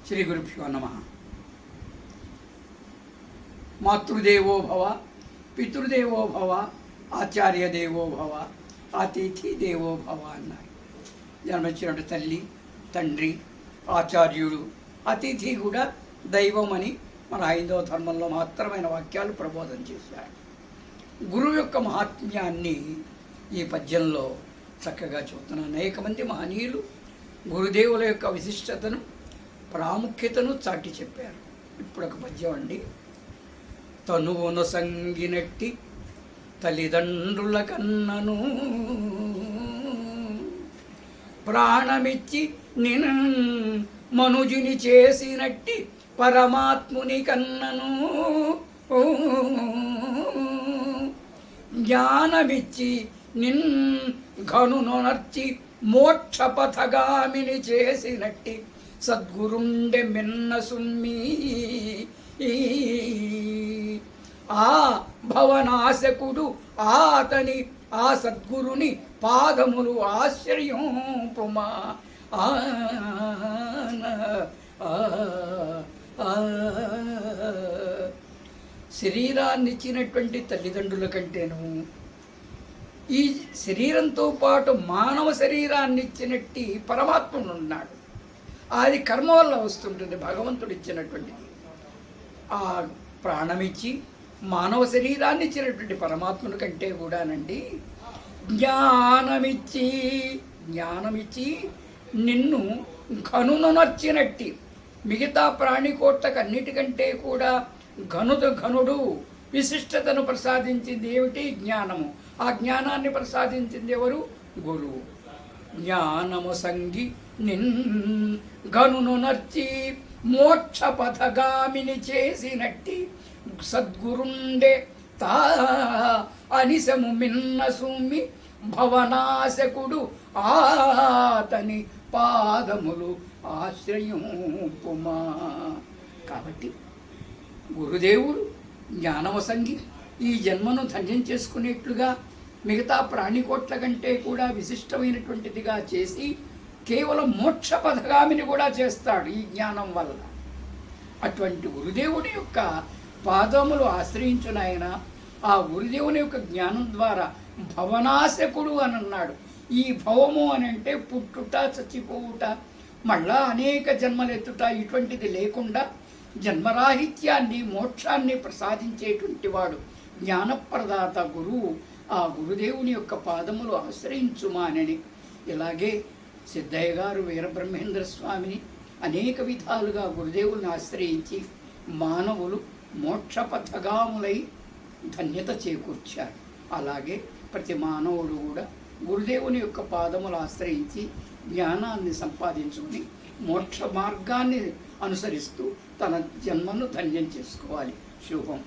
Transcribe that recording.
శ్రీ గురుభ్యో నమః. మాతృదేవో భవ, పితృదేవో భవ, ఆచార్య దేవో భవ, అతిథి దేవో భవ అన్నారు. జన్మించినటువంటి తల్లి, తండ్రి, ఆచార్యుడు, అతిథి కూడా దైవం అని మన హైందవ ధర్మంలో మహత్తరమైన వాక్యాలు ప్రబోధన చేశారు. గురువు యొక్క మహాత్మ్యాన్ని ఈ పద్యంలో చక్కగా చూస్తున్నాను. అనేక మంది మహనీయులు గురుదేవుల యొక్క విశిష్టతను, ప్రాముఖ్యతను చాటి చెప్పారు. ఇప్పుడు ఒక పద్యం అండి. తనువును సంగినట్టి తల్లిదండ్రుల కన్నను, ప్రాణమిచ్చి నిన్ మనుజుని చేసినట్టి పరమాత్ముని కన్నను, జ్ఞానమిచ్చి నిన్ ఘనునొనర్చి మోక్షపథగామిని చేసినట్టి సద్గురుండె మిన్న సుమ్మి, ఆ భవనాశకుడు ఆతని ఆ సద్గురుని పాదములు ఆశ్రయింపుమా. శరీరాన్ని ఇచ్చినటువంటి తల్లిదండ్రుల కంటేను ఈ శరీరంతో పాటు మానవ శరీరాన్ని ఇచ్చినట్టి పరమాత్ముడు ఉన్నాడు. అది కర్మ వల్ల వస్తుంటుంది, భగవంతుడు ఇచ్చినటువంటిది. ఆ ప్రాణమిచ్చి మానవ శరీరాన్ని ఇచ్చినటువంటి పరమాత్ముని కంటే కూడానండి జ్ఞానమిచ్చి నిన్ను ఘనునొనర్చినట్టి, మిగతా ప్రాణికోట్లకన్నిటికంటే కూడా ఘనుడు విశిష్టతను ప్రసాదించింది ఏమిటి? జ్ఞానము. ఆ జ్ఞానాన్ని ప్రసాదించింది ఎవరు? గురువు. జ్ఞానము సంగి నిన్ ఘనునొనర్చి మోక్షపథగామిని చేసినట్టి సద్గురుండే తా అనిశము మిన్న సుమ్మి, భవనాశకుడు ఆతని పాదములు ఆశ్రయింపుమా. కాబట్టి గురుదేవుడు జ్ఞానవసంగి ఈ జన్మను ధన్యం చేసుకునేట్లుగా మిగతా ప్రాణికోట్ల కంటే కూడా విశిష్టమైనటువంటిదిగా చేసి కేవలం మోక్ష పథగామిని కూడా చేస్తాడు ఈ జ్ఞానం వల్ల. అటువంటి గురుదేవుని యొక్క పాదములు ఆశ్రయించునాయన. ఆ గురుదేవుని యొక్క జ్ఞానం ద్వారా భవనాశకుడు అని అన్నాడు. ఈ భవము అని అంటే పుట్టుట, చచ్చిపోవుట, మళ్ళా అనేక జన్మలెత్తుట, ఇటువంటిది లేకుండా జన్మరాహిత్యాన్ని, మోక్షాన్ని ప్రసాదించేటువంటి వాడు జ్ఞానప్రదాత గురువు. ఆ గురుదేవుని యొక్క పాదములు ఆశ్రయించుమా అని. ఇలాగే సిద్ధయ్య గారు వీరబ్రహ్మేంద్ర స్వామిని అనేక విధాలుగా గురుదేవుల్ని ఆశ్రయించి మానవులు మోక్షపథగాములై ధన్యత చేకూర్చారు. అలాగే ప్రతి మానవుడు కూడా గురుదేవుని యొక్క పాదములు ఆశ్రయించి జ్ఞానాన్ని సంపాదించుకుని మోక్ష మార్గాన్ని అనుసరిస్తూ తన జన్మను ధన్యం చేసుకోవాలి. శుభం.